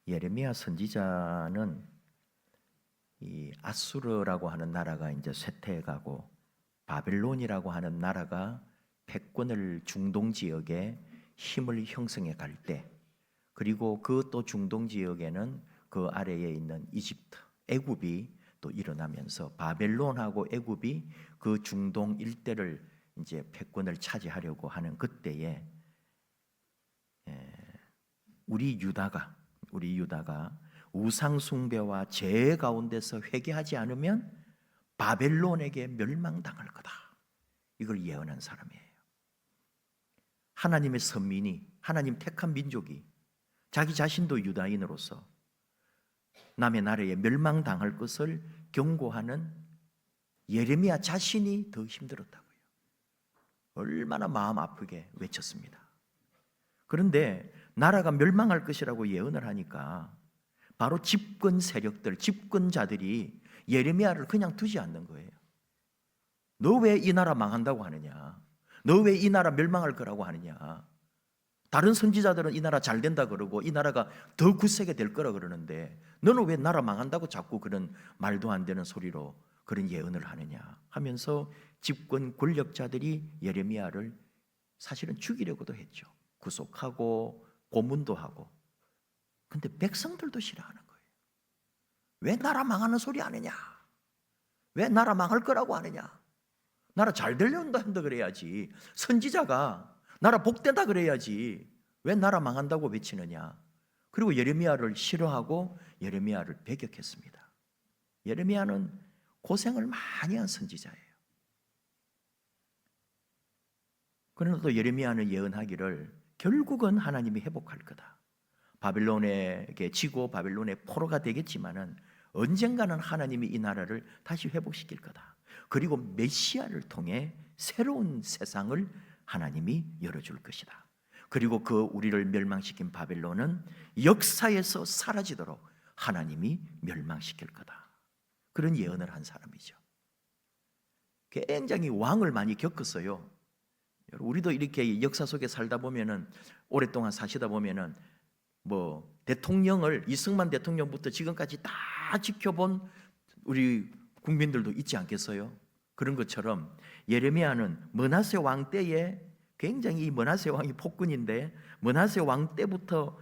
예레미야 선지자는 이 아수르라고 하는 나라가 이제 쇠퇴해가고 바벨론이라고 하는 나라가 패권을 중동 지역에 힘을 형성해 갈 때, 그리고 그 또 중동 지역에는 그 아래에 있는 이집트, 애굽이 또 일어나면서 바벨론하고 애굽이 그 중동 일대를 이제 패권을 차지하려고 하는 그때에 우리 유다가 우상 숭배와 죄 가운데서 회개하지 않으면 바벨론에게 멸망당할 거다. 이걸 예언한 사람이에요. 하나님의 선민이, 하나님 택한 민족이 자기 자신도 유다인으로서 남의 나라에 멸망당할 것을 경고하는 예레미야 자신이 더 힘들었다고요. 얼마나 마음 아프게 외쳤습니다. 그런데 나라가 멸망할 것이라고 예언을 하니까 바로 집권 세력들, 집권자들이 예레미야를 그냥 두지 않는 거예요. 너 왜 이 나라 망한다고 하느냐? 너 왜 이 나라 멸망할 거라고 하느냐? 다른 선지자들은 이 나라 잘 된다 그러고 이 나라가 더 굳세게 될 거라 그러는데 너는 왜 나라 망한다고 자꾸 그런 말도 안 되는 소리로 그런 예언을 하느냐 하면서 집권 권력자들이 예레미야를 사실은 죽이려고도 했죠. 구속하고 고문도 하고. 근데 백성들도 싫어하는 거예요. 왜 나라 망하는 소리 하느냐? 왜 나라 망할 거라고 하느냐? 나라 잘 되려고 한다 그래야지. 선지자가 나라 복된다 그래야지. 왜 나라 망한다고 외치느냐? 그리고 예레미야를 싫어하고 예레미야를 배격했습니다. 예레미야는 고생을 많이 한 선지자예요. 그러나 또 예레미야는 예언하기를 결국은 하나님이 회복할 거다. 바벨론에게 지고 바벨론의 포로가 되겠지만은 언젠가는 하나님이 이 나라를 다시 회복시킬 거다. 그리고 메시아를 통해 새로운 세상을 하나님이 열어줄 것이다. 그리고 그 우리를 멸망시킨 바벨론은 역사에서 사라지도록 하나님이 멸망시킬 거다. 그런 예언을 한 사람이죠. 굉장히 왕을 많이 겪었어요. 우리도 이렇게 역사 속에 살다 보면은, 오랫동안 사시다 보면은 뭐 대통령을, 이승만 대통령부터 지금까지 다 지켜본 우리 국민들도 있지 않겠어요? 그런 것처럼 예레미야는 므낫세 왕 때에, 굉장히 이 므낫세 왕이 폭군인데 므낫세 왕 때부터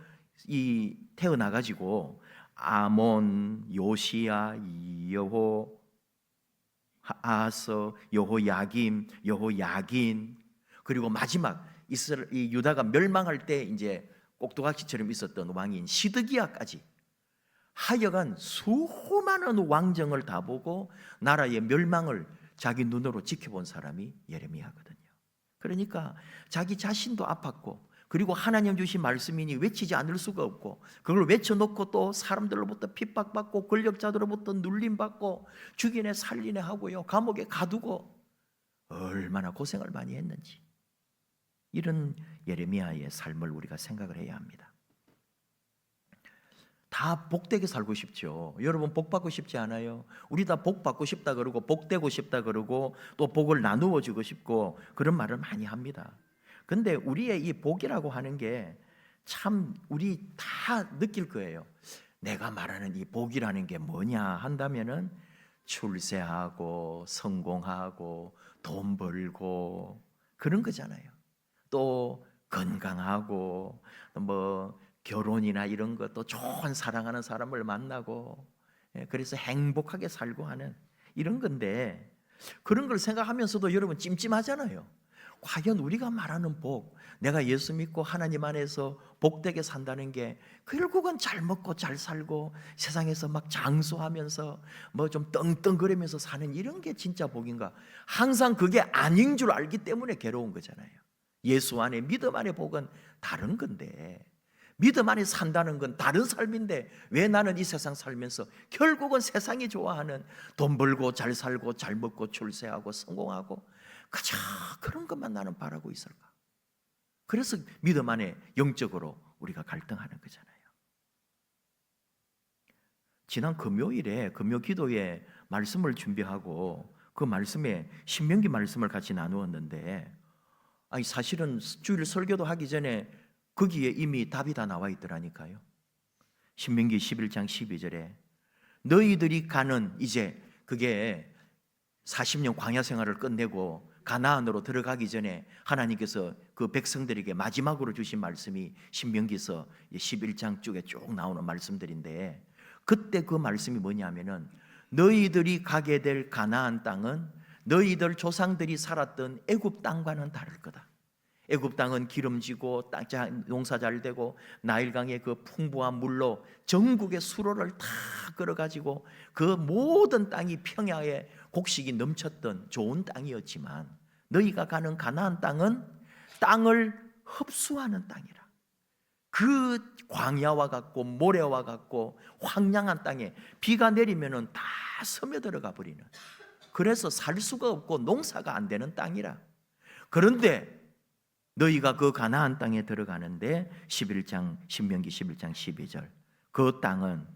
이 태어나 가지고 아몬, 요시야, 여호 아하스, 여호야김, 여호야긴, 그리고 마지막 이스라엘 이 유다가 멸망할 때 이제 꼭두각시처럼 있었던 왕인 시드기야까지 하여간 수많은 왕정을 다 보고 나라의 멸망을 자기 눈으로 지켜본 사람이 예레미야거든요. 그러니까 자기 자신도 아팠고, 그리고 하나님 주신 말씀이니 외치지 않을 수가 없고, 그걸 외쳐놓고 또 사람들로부터 핍박받고 권력자들로부터 눌림받고 죽이네 살리네 하고요, 감옥에 가두고 얼마나 고생을 많이 했는지, 이런 예레미야의 삶을 우리가 생각을 해야 합니다. 다 복되게 살고 싶죠. 여러분 복 받고 싶지 않아요? 우리 다 복 받고 싶다 그러고 복되고 싶다 그러고 또 복을 나누어 주고 싶고 그런 말을 많이 합니다. 근데 우리의 이 복이라고 하는 게 참 우리 다 느낄 거예요. 내가 말하는 이 복이라는 게 뭐냐 한다면은 출세하고 성공하고 돈 벌고 그런 거잖아요. 또 건강하고 뭐 결혼이나 이런 것도 좋은 사랑하는 사람을 만나고, 그래서 행복하게 살고 하는 이런 건데, 그런 걸 생각하면서도 여러분 찜찜하잖아요. 과연 우리가 말하는 복, 내가 예수 믿고 하나님 안에서 복되게 산다는 게 결국은 잘 먹고 잘 살고 세상에서 막 장수하면서 뭐 좀 떵떵거리면서 사는 이런 게 진짜 복인가? 항상 그게 아닌 줄 알기 때문에 괴로운 거잖아요. 예수 안에, 믿음 안에 복은 다른 건데, 믿음 안에 산다는 건 다른 삶인데 왜 나는 이 세상 살면서 결국은 세상이 좋아하는 돈 벌고 잘 살고 잘 먹고 출세하고 성공하고 그저 그런 것만 나는 바라고 있을까? 그래서 믿음 안에 영적으로 우리가 갈등하는 거잖아요. 지난 금요일에 금요 기도에 말씀을 준비하고 그 말씀에 신명기 말씀을 같이 나누었는데, 아니 사실은 주일 설교도 하기 전에 거기에 이미 답이 다 나와 있더라니까요. 신명기 11장 12절에 너희들이 가는, 이제 그게 40년 광야 생활을 끝내고 가나안으로 들어가기 전에 하나님께서 그 백성들에게 마지막으로 주신 말씀이 신명기서 11장 쪽에 쭉 나오는 말씀들인데, 그때 그 말씀이 뭐냐면은 너희들이 가게 될 가나안 땅은 너희들 조상들이 살았던 애굽 땅과는 다를 거다. 애굽 땅은 기름지고 농사 잘 되고 나일강의 그 풍부한 물로 전국의 수로를 다 끌어가지고 그 모든 땅이 평야에 곡식이 넘쳤던 좋은 땅이었지만, 너희가 가는 가나안 땅은 땅을 흡수하는 땅이라. 그 광야와 같고 모래와 같고 황량한 땅에 비가 내리면은 다 스며들어가 버리는, 그래서 살 수가 없고 농사가 안 되는 땅이라. 그런데 너희가 그 가나안 땅에 들어가는데 신명기 11장 12절, 그 땅은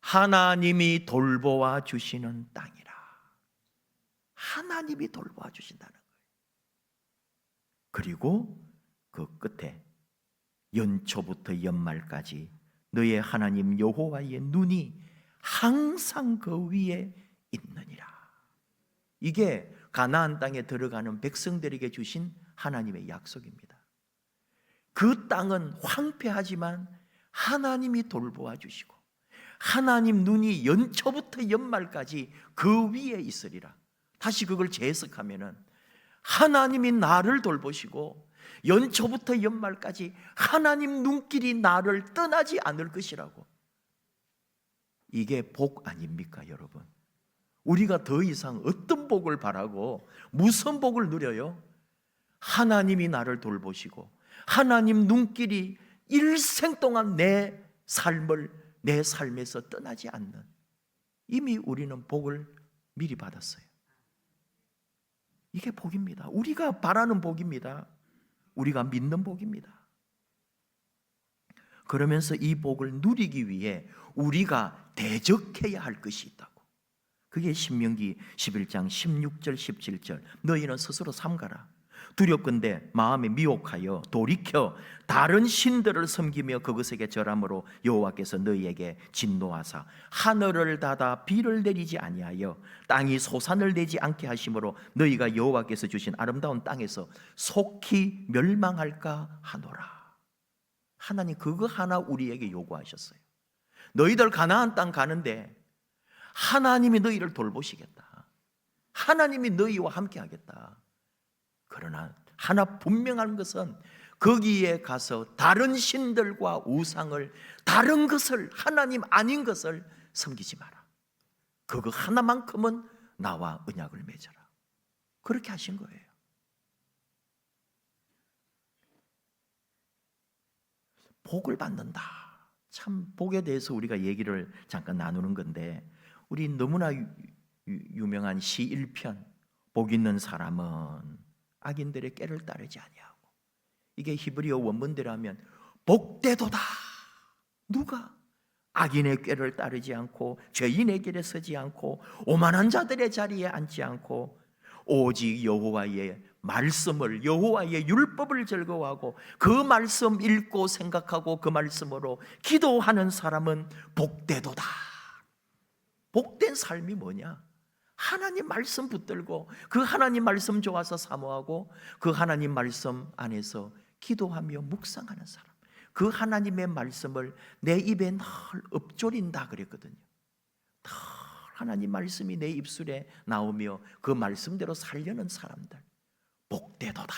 하나님이 돌보아 주시는 땅이라. 하나님이 돌보아 주신다는 거예요. 그리고 그 끝에 연초부터 연말까지 너의 하나님 여호와의 눈이 항상 그 위에 있느니라. 이게 가나안 땅에 들어가는 백성들에게 주신 하나님의 약속입니다. 그 땅은 황폐하지만 하나님이 돌보아 주시고 하나님 눈이 연초부터 연말까지 그 위에 있으리라. 다시 그걸 재해석하면은 하나님이 나를 돌보시고 연초부터 연말까지 하나님 눈길이 나를 떠나지 않을 것이라고. 이게 복 아닙니까, 여러분? 우리가 더 이상 어떤 복을 바라고 무슨 복을 누려요? 하나님이 나를 돌보시고 하나님 눈길이 일생 동안 내 삶에서 떠나지 않는, 이미 우리는 복을 미리 받았어요. 이게 복입니다. 우리가 바라는 복입니다. 우리가 믿는 복입니다. 그러면서 이 복을 누리기 위해 우리가 대적해야 할 것이 있다고. 그게 신명기 11장 16절 17절, 너희는 스스로 삼가라. 두렵건대 마음에 미혹하여 돌이켜 다른 신들을 섬기며 그것에게 절함으로 여호와께서 너희에게 진노하사 하늘을 닫아 비를 내리지 아니하여 땅이 소산을 내지 않게 하심으로 너희가 여호와께서 주신 아름다운 땅에서 속히 멸망할까 하노라. 하나님 그거 하나 우리에게 요구하셨어요. 너희들 가나안 땅 가는데 하나님이 너희를 돌보시겠다. 하나님이 너희와 함께 하겠다. 그러나 하나 분명한 것은 거기에 가서 다른 신들과 우상을, 다른 것을, 하나님 아닌 것을 섬기지 마라. 그거 하나만큼은 나와 언약을 맺어라. 그렇게 하신 거예요. 복을 받는다. 참 복에 대해서 우리가 얘기를 잠깐 나누는 건데, 우리 너무나 유명한 시 1편, 복 있는 사람은 악인들의 꾀를 따르지 아니하고, 이게 히브리어 원문대로 하면 복되도다. 누가? 악인의 꾀를 따르지 않고 죄인의 길에 서지 않고 오만한 자들의 자리에 앉지 않고 오직 여호와의 말씀을, 여호와의 율법을 즐거워하고 그 말씀 읽고 생각하고 그 말씀으로 기도하는 사람은 복되도다. 복된 삶이 뭐냐? 하나님 말씀 붙들고 그 하나님 말씀 좋아서 사모하고 그 하나님 말씀 안에서 기도하며 묵상하는 사람, 그 하나님의 말씀을 내 입에 늘 읊조린다 그랬거든요. 늘 하나님 말씀이 내 입술에 나오며 그 말씀대로 살려는 사람들, 복되도다.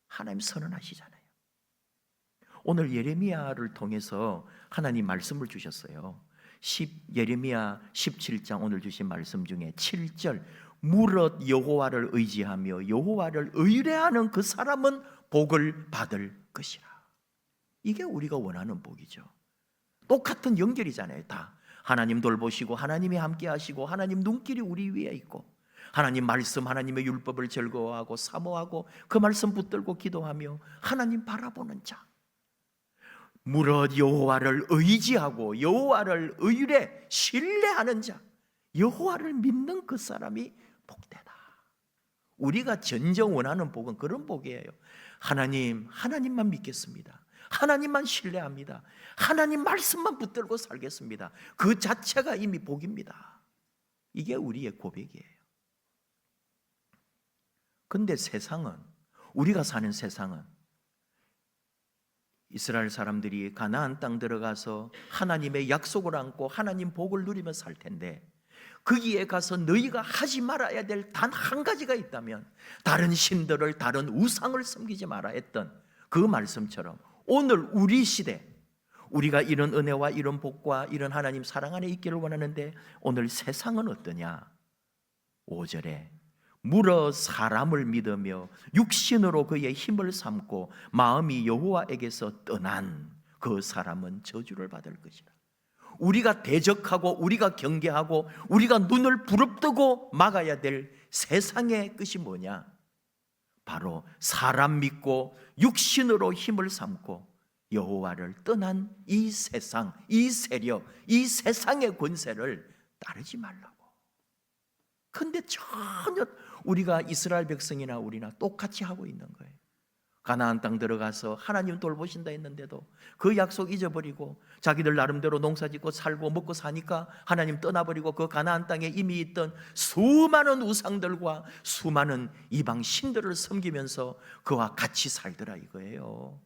하나님 선언하시잖아요. 오늘 예레미야를 통해서 하나님 말씀을 주셨어요. 예레미야 17장 오늘 주신 말씀 중에 7절, 무릇 여호와를 의지하며 여호와를 의뢰하는 그 사람은 복을 받을 것이라. 이게 우리가 원하는 복이죠. 똑같은 연결이잖아요. 다 하나님 돌보시고 하나님이 함께 하시고 하나님 눈길이 우리 위에 있고 하나님 말씀, 하나님의 율법을 즐거워하고 사모하고 그 말씀 붙들고 기도하며 하나님 바라보는 자, 무릇 여호와를 의지하고 여호와를 신뢰하는 자, 여호와를 믿는 그 사람이 복되다. 우리가 전정 원하는 복은 그런 복이에요. 하나님만 믿겠습니다. 하나님만 신뢰합니다. 하나님 말씀만 붙들고 살겠습니다. 그 자체가 이미 복입니다. 이게 우리의 고백이에요. 근데 세상은, 우리가 사는 세상은 이스라엘 사람들이 가나안 땅 들어가서 하나님의 약속을 안고 하나님 복을 누리며 살 텐데, 거기에 가서 너희가 하지 말아야 될 단 한 가지가 있다면 다른 신들을, 다른 우상을 섬기지 마라 했던 그 말씀처럼 오늘 우리 시대, 우리가 이런 은혜와 이런 복과 이런 하나님 사랑 안에 있기를 원하는데 오늘 세상은 어떠냐? 5절에 물어 사람을 믿으며 육신으로 그의 힘을 삼고 마음이 여호와에게서 떠난 그 사람은 저주를 받을 것이라. 우리가 대적하고 우리가 경계하고 우리가 눈을 부릅뜨고 막아야 될 세상의 끝이 뭐냐? 바로 사람 믿고 육신으로 힘을 삼고 여호와를 떠난 이 세상, 이 세력, 이 세상의 권세를 따르지 말라고. 근데 전혀 우리가 이스라엘 백성이나 우리나 똑같이 하고 있는 거예요. 가나안 땅 들어가서 하나님 돌보신다 했는데도 그 약속 잊어버리고 자기들 나름대로 농사짓고 살고 먹고 사니까 하나님 떠나버리고 그 가나안 땅에 이미 있던 수많은 우상들과 수많은 이방 신들을 섬기면서 그와 같이 살더라 이거예요.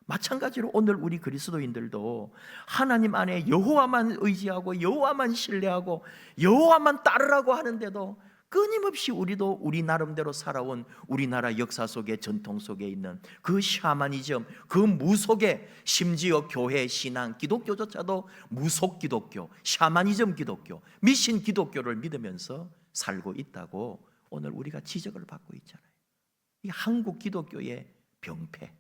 마찬가지로 오늘 우리 그리스도인들도 하나님 안에 여호와만 의지하고 여호와만 신뢰하고 여호와만 따르라고 하는데도 끊임없이 우리도 우리 나름대로 살아온 우리나라 역사 속에, 전통 속에 있는 그 샤머니즘, 그 무속에, 심지어 교회, 신앙, 기독교조차도 무속 기독교, 샤머니즘 기독교, 미신 기독교를 믿으면서 살고 있다고 오늘 우리가 지적을 받고 있잖아요. 이 한국 기독교의 병폐,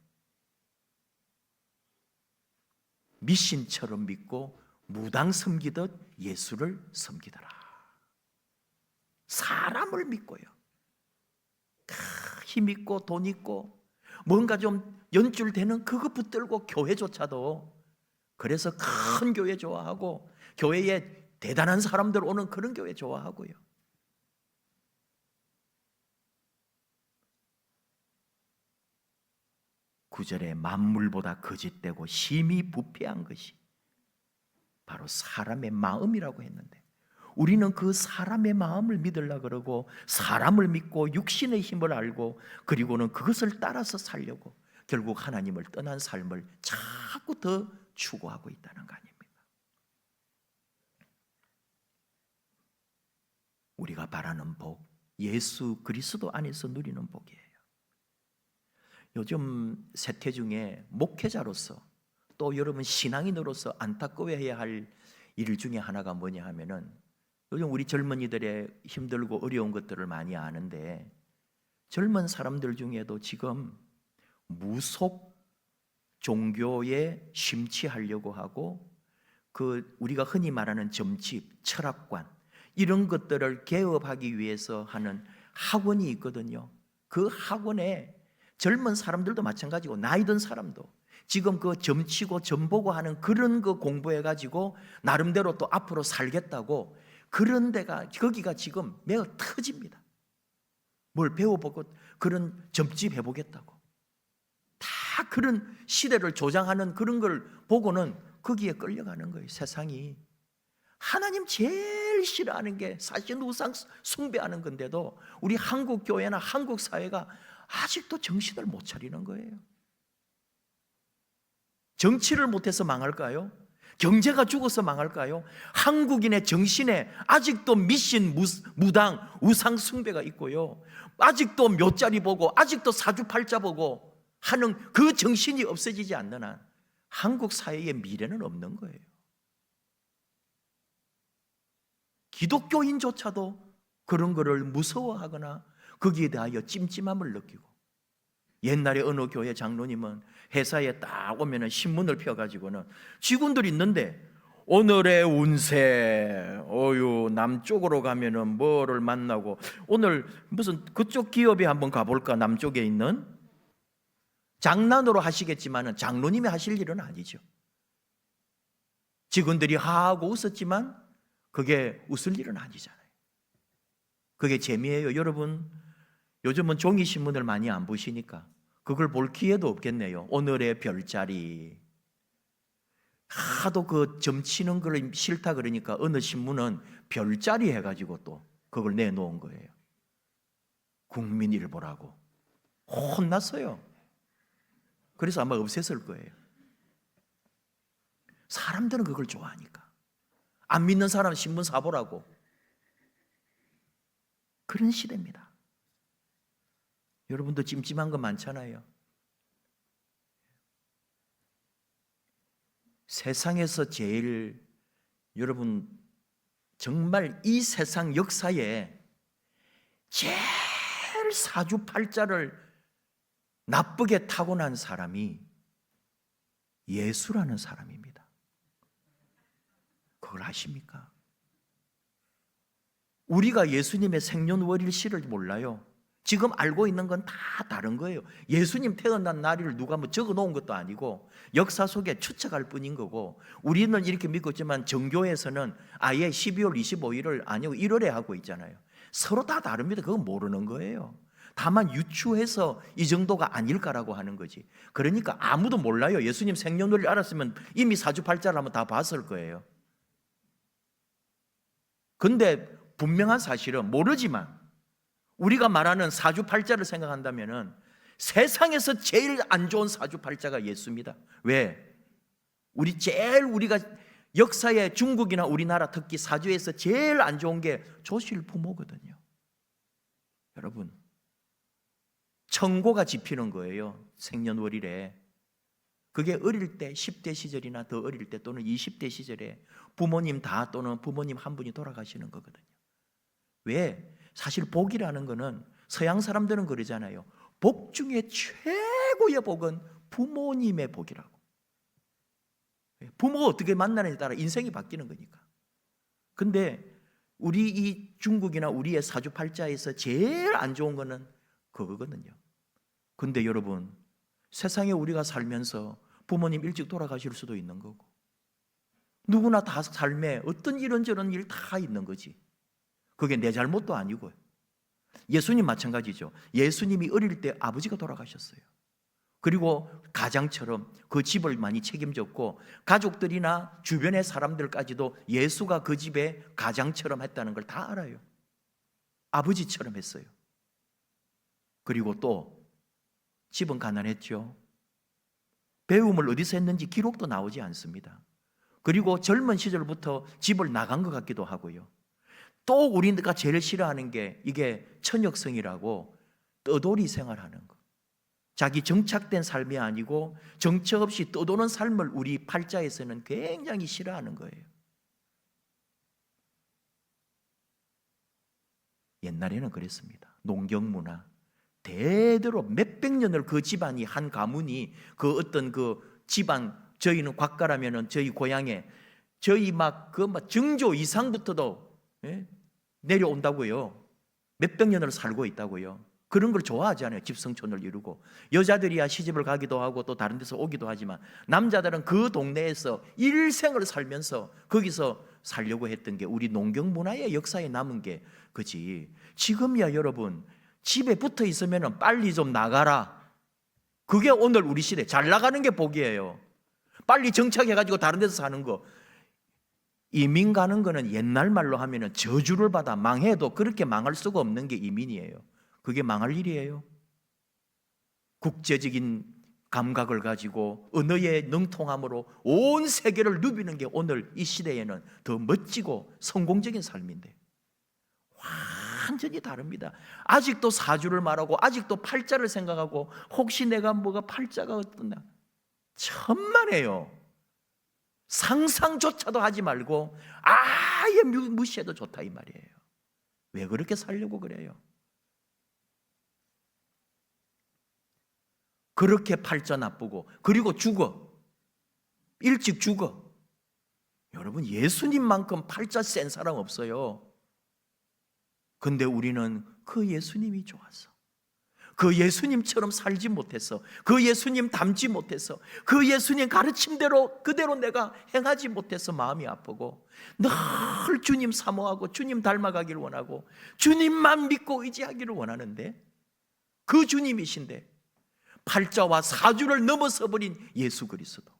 미신처럼 믿고 무당 섬기듯 예수를 섬기더라. 사람을 믿고요, 힘 있고 돈 있고 뭔가 좀 연줄되는 그거 붙들고 교회조차도, 그래서 큰 교회 좋아하고 교회에 대단한 사람들 오는 그런 교회 좋아하고요. 구절에 만물보다 거짓되고 심히 부패한 것이 바로 사람의 마음이라고 했는데, 우리는 그 사람의 마음을 믿으려고 그러고 사람을 믿고 육신의 힘을 알고 그리고는 그것을 따라서 살려고 결국 하나님을 떠난 삶을 자꾸 더 추구하고 있다는 거 아닙니까? 우리가 바라는 복, 예수 그리스도 안에서 누리는 복이에요. 요즘 세태 중에 목회자로서 또 여러분 신앙인으로서 안타까워해야 할 일 중에 하나가 뭐냐 하면은, 요즘 우리 젊은이들의 힘들고 어려운 것들을 많이 아는데 젊은 사람들 중에도 지금 무속 종교에 심취하려고 하고 그 우리가 흔히 말하는 점집, 철학관 이런 것들을 개업하기 위해서 하는 학원이 있거든요. 그 학원에 젊은 사람들도 마찬가지고 나이 든 사람도 지금 그 점치고 점보고 하는 그런 거 공부해가지고 나름대로 또 앞으로 살겠다고 그런 데가, 거기가 지금 매어 터집니다. 뭘 배워보고 그런 점집 해보겠다고 다 그런 시대를 조장하는 그런 걸 보고는 거기에 끌려가는 거예요. 세상이 하나님 제일 싫어하는 게 사실 우상 숭배하는 건데도 우리 한국 교회나 한국 사회가 아직도 정신을 못 차리는 거예요. 정치를 못해서 망할까요? 경제가 죽어서 망할까요? 한국인의 정신에 아직도 미신, 무당, 우상 숭배가 있고요, 아직도 묘자리 보고 아직도 사주팔자 보고 하는 그 정신이 없어지지 않는 한 한국 사회의 미래는 없는 거예요. 기독교인조차도 그런 거를 무서워하거나 거기에 대하여 찜찜함을 느끼고, 옛날에 어느 교회 장로님은 회사에 딱 오면은 신문을 펴가지고는 직원들 있는데 오늘의 운세, 남쪽으로 가면은 뭐를 만나고 오늘 무슨 그쪽 기업에 한번 가볼까, 남쪽에 있는, 장난으로 하시겠지만은 장로님이 하실 일은 아니죠. 직원들이 하하고 웃었지만 그게 웃을 일은 아니잖아요. 그게 재미예요. 여러분 요즘은 종이신문을 많이 안 보시니까 그걸 볼 기회도 없겠네요. 오늘의 별자리. 하도 그 점치는 걸 싫다 그러니까 어느 신문은 별자리 해가지고 또 그걸 내놓은 거예요. 국민일보라고. 혼났어요. 그래서 아마 없앴을 거예요. 사람들은 그걸 좋아하니까. 안 믿는 사람은 신문 사보라고. 그런 시대입니다. 여러분도 찜찜한 거 많잖아요. 세상에서 제일 여러분 정말 이 세상 역사에 제일 사주팔자를 나쁘게 타고난 사람이 예수라는 사람입니다. 그걸 아십니까? 우리가 예수님의 생년월일시를 몰라요. 지금 알고 있는 건 다 다른 거예요. 예수님 태어난 날을 누가 뭐 적어 놓은 것도 아니고 역사 속에 추측할 뿐인 거고, 우리는 이렇게 믿고 있지만 정교에서는 아예 12월 25일을 아니고 1월에 하고 있잖아요. 서로 다 다릅니다. 그건 모르는 거예요. 다만 유추해서 이 정도가 아닐까라고 하는 거지. 그러니까 아무도 몰라요. 예수님 생년월일 알았으면 이미 사주팔자를 한번 다 봤을 거예요. 근데 분명한 사실은 모르지만 우리가 말하는 사주팔자를 생각한다면 세상에서 제일 안 좋은 사주팔자가 예수입니다. 왜? 우리가 역사의 중국이나 우리나라 특히 사주에서 제일 안 좋은 게 조실부모거든요. 여러분, 천고가 집히는 거예요. 생년월일에. 그게 어릴 때 10대 시절이나 더 어릴 때 또는 20대 시절에 부모님 다 또는 부모님 한 분이 돌아가시는 거거든요. 왜? 사실 복이라는 거는 서양 사람들은 그러잖아요. 복 중에 최고의 복은 부모님의 복이라고. 부모가 어떻게 만나느냐에 따라 인생이 바뀌는 거니까. 근데 우리 이 중국이나 우리의 사주팔자에서 제일 안 좋은 거는 그거거든요. 근데 여러분, 세상에 우리가 살면서 부모님 일찍 돌아가실 수도 있는 거고, 누구나 다 삶에 어떤 이런저런 일 다 있는 거지. 그게 내 잘못도 아니고요. 예수님 마찬가지죠. 예수님이 어릴 때 아버지가 돌아가셨어요. 그리고 가장처럼 그 집을 많이 책임졌고 가족들이나 주변의 사람들까지도 예수가 그 집의 가장처럼 했다는 걸 다 알아요. 아버지처럼 했어요. 그리고 또 집은 가난했죠. 배움을 어디서 했는지 기록도 나오지 않습니다. 그리고 젊은 시절부터 집을 나간 것 같기도 하고요. 또 우리가 제일 싫어하는 게 이게 천역성이라고 떠돌이 생활하는 거. 자기 정착된 삶이 아니고 정처 없이 떠도는 삶을 우리 팔자에서는 굉장히 싫어하는 거예요. 옛날에는 그랬습니다. 농경문화. 대대로 몇백 년을 그 집안이 한 가문이 그 어떤 그 집안, 저희는 곽가라면은 저희 고향에 저희 막 정조 이상부터도 내려온다고요. 몇백 년을 살고 있다고요. 그런 걸 좋아하지 않아요. 집성촌을 이루고 여자들이야 시집을 가기도 하고 또 다른 데서 오기도 하지만 남자들은 그 동네에서 일생을 살면서 거기서 살려고 했던 게 우리 농경 문화의 역사에 남은 게 그지. 지금이야 여러분 집에 붙어 있으면 빨리 좀 나가라. 그게 오늘 우리 시대 잘 나가는 게 복이에요. 빨리 정착해가지고 다른 데서 사는 거. 이민 가는 거는 옛날 말로 하면 저주를 받아 망해도 그렇게 망할 수가 없는 게 이민이에요. 그게 망할 일이에요. 국제적인 감각을 가지고 언어의 능통함으로 온 세계를 누비는 게 오늘 이 시대에는 더 멋지고 성공적인 삶인데 완전히 다릅니다. 아직도 사주를 말하고 아직도 팔자를 생각하고 혹시 내가 뭐가 팔자가 어떠냐 천만에요. 상상조차도 하지 말고 아예 무시해도 좋다 이 말이에요. 왜 그렇게 살려고 그래요? 그렇게 팔자 나쁘고 그리고 죽어. 일찍 죽어. 여러분 예수님만큼 팔자 센 사람 없어요. 근데 우리는 그 예수님이 좋아서 그 예수님처럼 살지 못해서 그 예수님 닮지 못해서 그 예수님 가르침대로 그대로 내가 행하지 못해서 마음이 아프고 늘 주님 사모하고 주님 닮아가기를 원하고 주님만 믿고 의지하기를 원하는데 그 주님이신데 팔자와 사주를 넘어서 버린 예수 그리스도.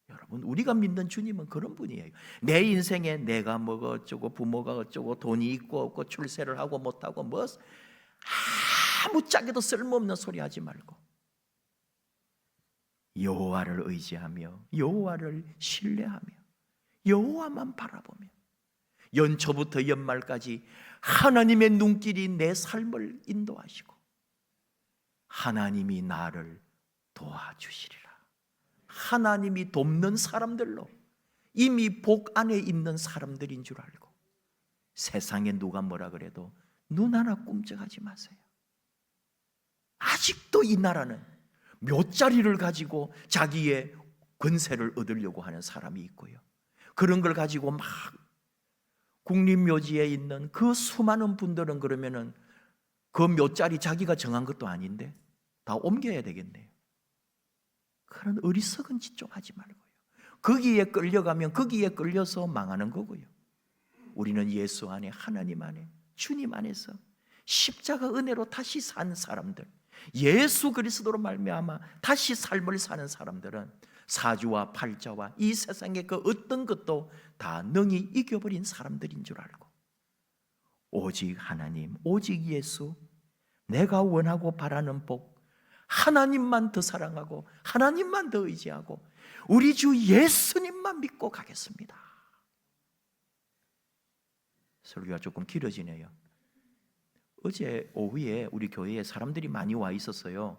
여러분, 우리가 믿는 주님은 그런 분이에요. 내 인생에 내가 뭐가 어쩌고 부모가 어쩌고 돈이 있고 없고 출세를 하고 못하고 뭐 아무짝에도 쓸모없는 소리 하지 말고 여호와를 의지하며 여호와를 신뢰하며 여호와만 바라보며 연초부터 연말까지 하나님의 눈길이 내 삶을 인도하시고 하나님이 나를 도와주시리라. 하나님이 돕는 사람들로 이미 복 안에 있는 사람들인 줄 알고 세상에 누가 뭐라 그래도 눈 하나 꿈쩍하지 마세요. 아직도 이 나라는 묘자리를 가지고 자기의 권세를 얻으려고 하는 사람이 있고요, 그런 걸 가지고 막 국립묘지에 있는 그 수많은 분들은 그러면은 그 묘자리 자기가 정한 것도 아닌데 다 옮겨야 되겠네요. 그런 어리석은 짓 좀 하지 말고요. 거기에 끌려가면 거기에 끌려서 망하는 거고요. 우리는 예수 안에, 하나님 안에, 주님 안에서 십자가 은혜로 다시 산 사람들, 예수 그리스도로 말미암아 다시 삶을 사는 사람들은 사주와 팔자와 이 세상의 그 어떤 것도 다 능히 이겨버린 사람들인 줄 알고 오직 하나님, 오직 예수, 내가 원하고 바라는 복, 하나님만 더 사랑하고 하나님만 더 의지하고 우리 주 예수님만 믿고 가겠습니다. 설교가 조금 길어지네요. 어제 오후에 우리 교회에 사람들이 많이 와 있었어요.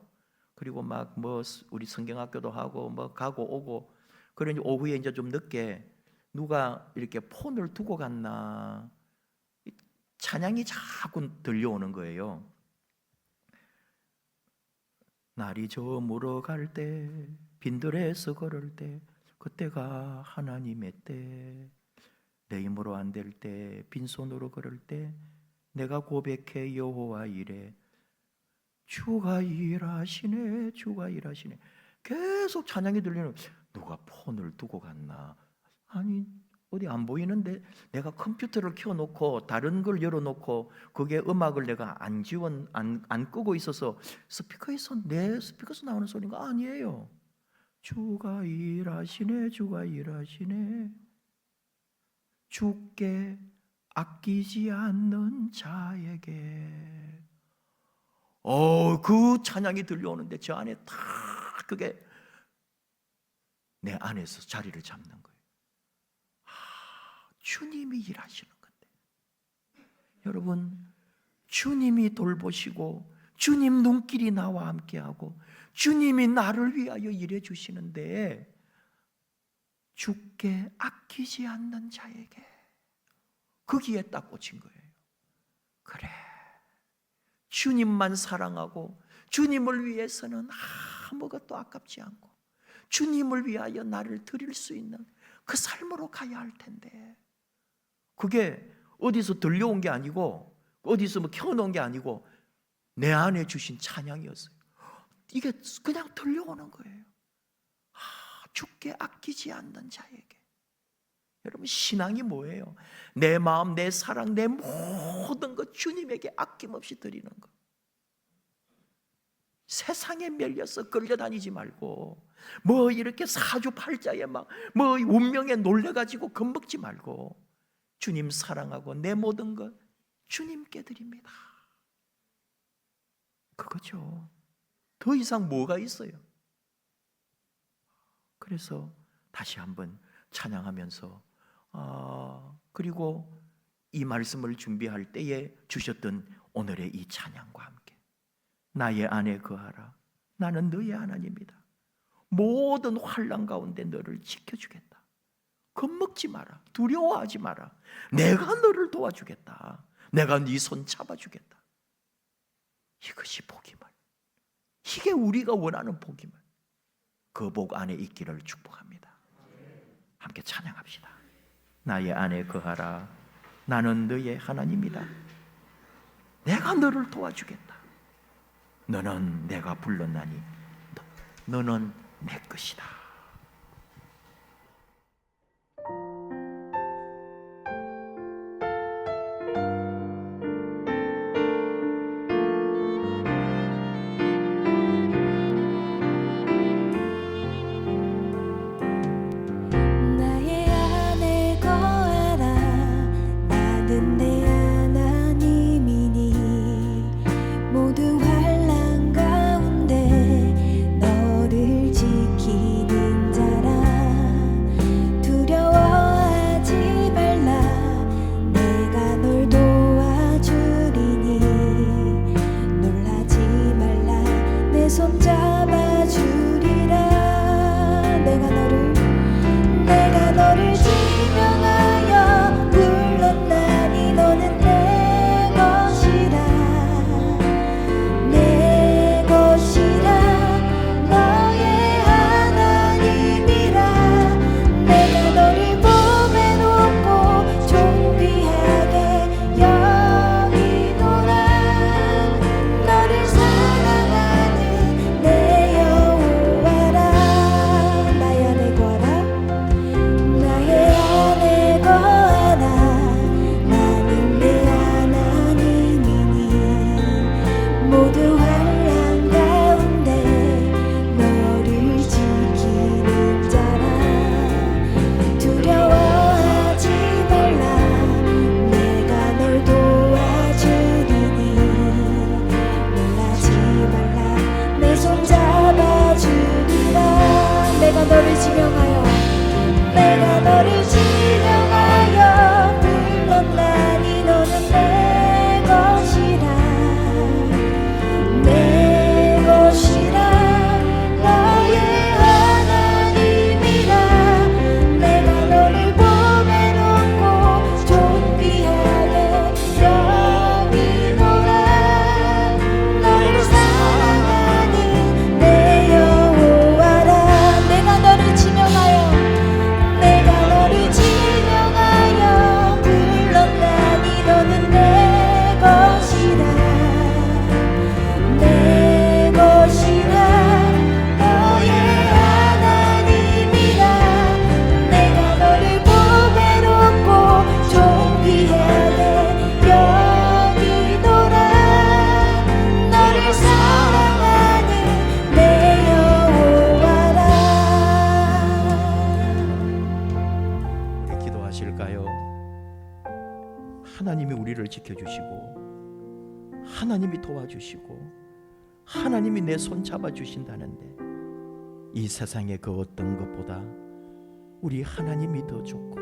그리고 막 뭐 우리 성경학교도 하고 뭐 가고 오고, 그러니 오후에 이제 좀 늦게 누가 이렇게 폰을 두고 갔나 찬양이 자꾸 들려오는 거예요. 날이 저물어 갈 때, 빈들에서 걸을 때, 그때가 하나님의 때. 내 힘으로 안 될 때, 빈손으로 걸을 때 내가 고백해 여호와 이래. 주가 일하시네, 주가 일하시네. 계속 찬양이 들리는. 누가 폰을 두고 갔나? 아니 어디 안 보이는데 내가 컴퓨터를 켜놓고 다른 걸 열어놓고 그게 음악을 내가 안 끄고 있어서 스피커에서 내 스피커에서 나오는 소리가 아니에요. 주가 일하시네, 주가 일하시네. 주께 아끼지 않는 자에게. 그 찬양이 들려오는데 저 안에 다 그게 내 안에서 자리를 잡는 거예요. 주님이 일하시는 건데, 여러분, 주님이 돌보시고 주님 눈길이 나와 함께하고 주님이 나를 위하여 일해 주시는데 주께 아끼지 않는 자에게, 거기에 딱 꽂힌 거예요. 그래, 주님만 사랑하고 주님을 위해서는 아무것도 아깝지 않고 주님을 위하여 나를 드릴 수 있는 그 삶으로 가야 할 텐데, 그게 어디서 들려온 게 아니고 어디서 뭐 켜놓은 게 아니고 내 안에 주신 찬양이었어요. 이게 그냥 들려오는 거예요. 주께 아끼지 않는 자에게. 여러분, 신앙이 뭐예요? 내 마음, 내 사랑, 내 모든 것 주님에게 아낌없이 드리는 것. 세상에 밀려서 끌려다니지 말고 뭐 이렇게 사주팔자에 막 뭐 운명에 놀래가지고 겁먹지 말고 주님 사랑하고 내 모든 것 주님께 드립니다. 그거죠. 더 이상 뭐가 있어요? 그래서 다시 한번 찬양하면서 그리고 이 말씀을 준비할 때에 주셨던 오늘의 이 찬양과 함께, 나의 안에 거하라. 나는 너의 하나님이다. 모든 환난 가운데 너를 지켜주겠다. 겁먹지 마라. 두려워하지 마라. 내가 너를 도와주겠다. 내가 네 손 잡아주겠다. 이것이 복임을, 이게 우리가 원하는 복임을, 그 복 안에 있기를 축복합니다. 함께 찬양합시다. 나의 안에 거하라. 나는 너의 하나님이다. 내가 너를 도와주겠다. 너는 내가 불렀나니 너는 내 것이다. 믿으실까요? 하나님이 우리를 지켜주시고 하나님이 도와주시고 하나님이 내 손 잡아주신다는데 이 세상의 그 어떤 것보다 우리 하나님이 더 좋고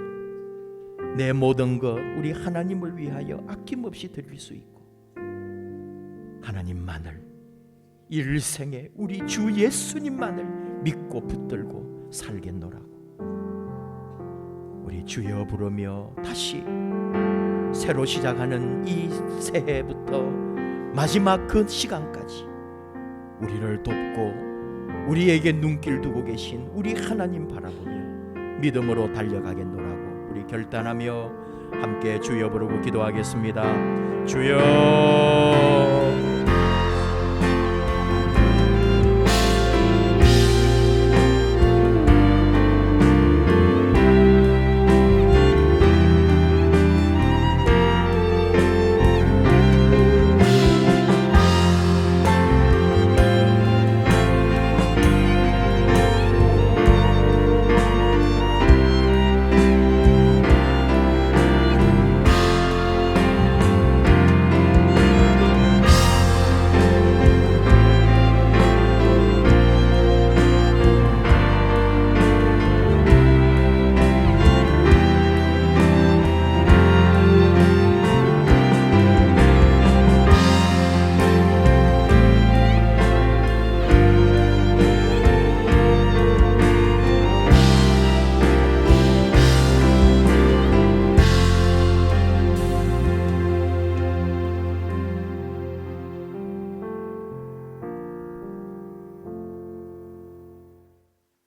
내 모든 것 우리 하나님을 위하여 아낌없이 드릴 수 있고 하나님만을 일생에 우리 주 예수님만을 믿고 붙들고 살겠노라고 우리 주여 부르며 다시 새로 시작하는 이 새해부터 마지막 그 시간까지 우리를 돕고 우리에게 눈길 두고 계신 우리 하나님 바라보며 믿음으로 달려가겠노라고 우리 결단하며 함께 주여 부르고 기도하겠습니다. 주여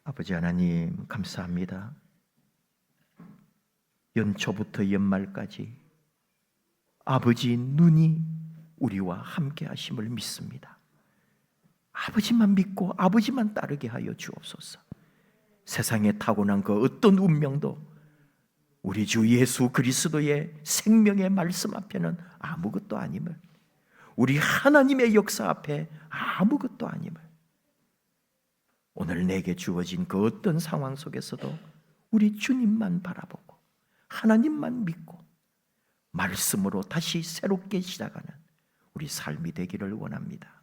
아버지 하나님 감사합니다. 연초부터 연말까지 아버지 눈이 우리와 함께 하심을 믿습니다. 아버지만 믿고 아버지만 따르게 하여 주옵소서. 세상에 타고난 그 어떤 운명도 우리 주 예수 그리스도의 생명의 말씀 앞에는 아무것도 아님을, 우리 하나님의 역사 앞에 아무것도 아님을, 오늘 내게 주어진 그 어떤 상황 속에서도 우리 주님만 바라보고 하나님만 믿고 말씀으로 다시 새롭게 시작하는 우리 삶이 되기를 원합니다.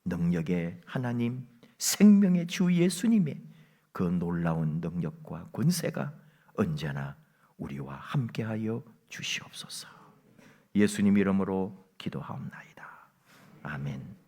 능력의 하나님, 생명의 주 예수님의 그 놀라운 능력과 권세가 언제나 우리와 함께하여 주시옵소서. 예수님 이름으로 기도하옵나이다. 아멘.